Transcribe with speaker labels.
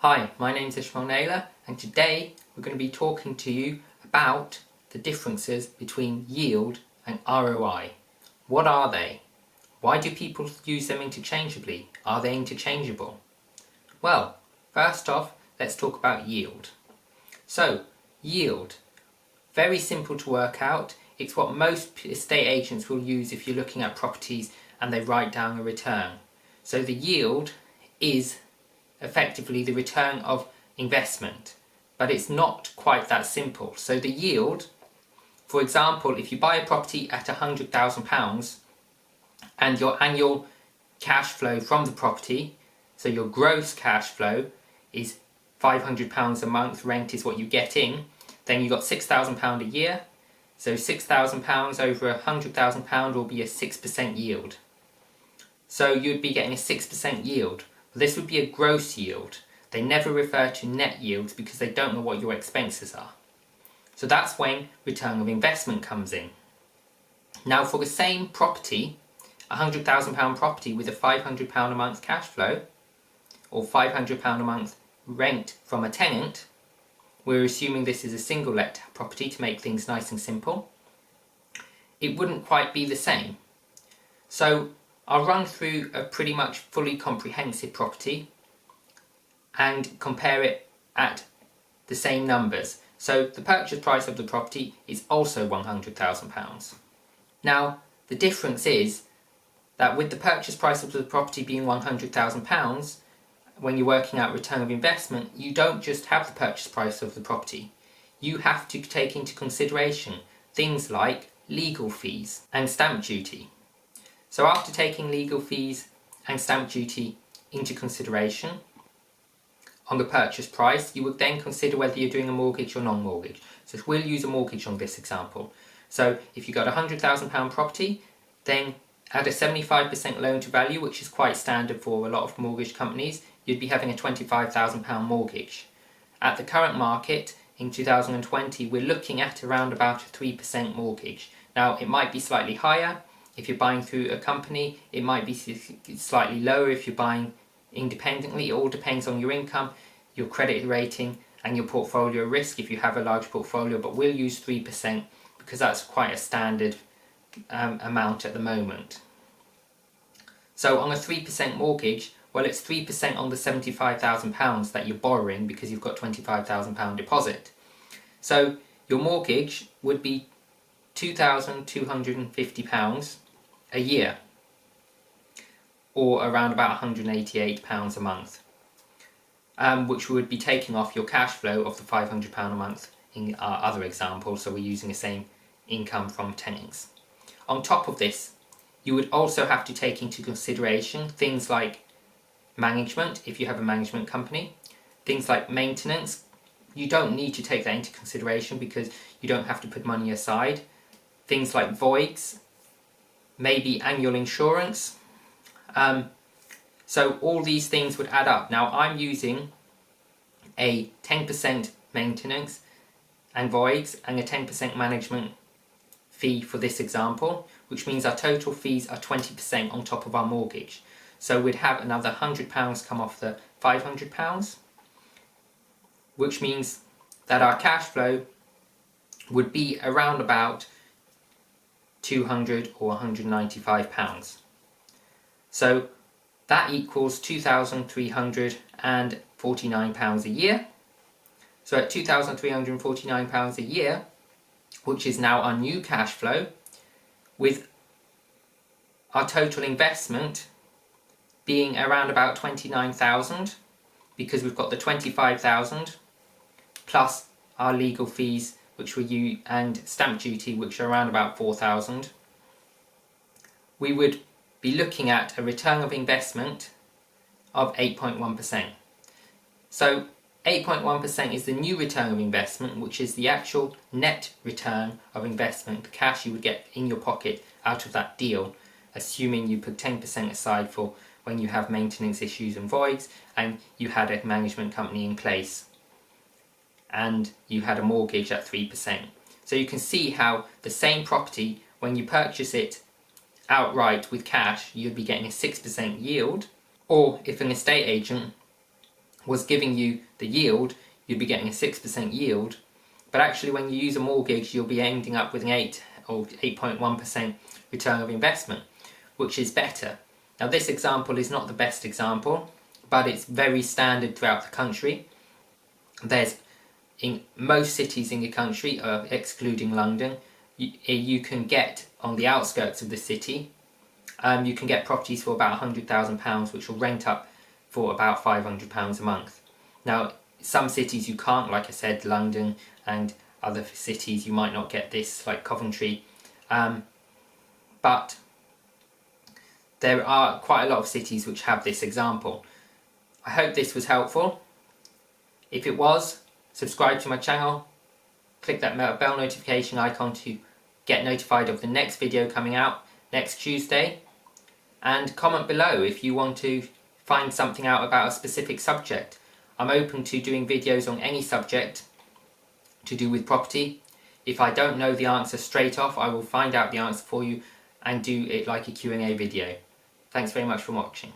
Speaker 1: Hi, my name's Ishmael Naylor, and today we're going to be talking to you about the differences between yield and ROI. What are they? Why do people use them interchangeably? Are they interchangeable? Well, first off, let's talk about yield. So, yield. Very simple to work out. It's what most estate agents will use if you're looking at properties and they write down a return. So the yield is effectively the return of investment, but it's not quite that simple. So the yield, for example, if you buy a property at £100,000 and your annual cash flow from the property, so your gross cash flow is £500 a month, rent is what you get in, then you've got £6,000 a year, so £6,000 over £100,000 will be a 6% yield. So you'd be getting a 6% yield. This would be a gross yield. They never refer to net yields because they don't know what your expenses are. So that's when return of investment comes in. Now for the same property, a £100,000 property with a £500 a month cash flow, or £500 a month rent from a tenant, we're assuming this is a single let property to make things nice and simple, it wouldn't quite be the same. So I'll run through a pretty much fully comprehensive property and compare it at the same numbers. So the purchase price of the property is also £100,000. Now the difference is that with the purchase price of the property being £100,000, when you're working out return of investment, you don't just have the purchase price of the property. You have to take into consideration things like legal fees and stamp duty. So after taking legal fees and stamp duty into consideration on the purchase price, you would then consider whether you're doing a mortgage or non-mortgage. So we'll use a mortgage on this example. So if you've got a £100,000 property, then at a 75% loan to value, which is quite standard for a lot of mortgage companies, you'd be having a £25,000 mortgage. At the current market, in 2020, we're looking at around about a 3% mortgage. Now, it might be slightly higher. If you're buying through a company, it might be slightly lower if you're buying independently. It all depends on your income, your credit rating, and your portfolio risk if you have a large portfolio, but we'll use 3% because that's quite a standard amount at the moment. So on a 3% mortgage, well, it's 3% on the £75,000 that you're borrowing because you've got £25,000 deposit. So your mortgage would be £2,250 a year, or around about £188 a month, which would be taking off your cash flow of the £500 a month in our other example, so we're using the same income from tenants. On top of this, you would also have to take into consideration things like management, if you have a management company, things like maintenance. You don't need to take that into consideration because you don't have to put money aside. Things like voids, maybe annual insurance. So all these things would add up. Now I'm using a 10% maintenance and voids and a 10% management fee for this example, which means our total fees are 20% on top of our mortgage. So we'd have another £100 come off the £500, which means that our cash flow would be around about £200 or £195. So that equals £2,349 a year. So at £2,349 a year, which is now our new cash flow, with our total investment being around about £29,000, because we've got the £25,000 plus our legal fees, which were and stamp duty, which are around about £4,000, we would be looking at a return of investment of 8.1%. So 8.1% is the new return of investment, which is the actual net return of investment, the cash you would get in your pocket out of that deal, assuming you put 10% aside for when you have maintenance issues and voids and you had a management company in place and you had a mortgage at 3%. So you can see how the same property, when you purchase it outright with cash, you'd be getting a 6% yield, or if an estate agent was giving you the yield, you'd be getting a 6% yield, but actually when you use a mortgage you'll be ending up with an 8 or 8.1% return of investment, which is better. Now this example is not the best example, but it's very standard throughout the country. There's, in most cities in the country, excluding London, you can get on the outskirts of the city, you can get properties for about £100,000 which will rent up for about £500 a month. Now some cities you can't, like I said, London, and other cities you might not get this, like Coventry, but there are quite a lot of cities which have this example. I hope this was helpful. If it was, subscribe to my channel, click that bell notification icon to get notified of the next video coming out next Tuesday, and comment below if you want to find something out about a specific subject. I'm open to doing videos on any subject to do with property. If I don't know the answer straight off, I will find out the answer for you and do it like a Q&A video. Thanks very much for watching.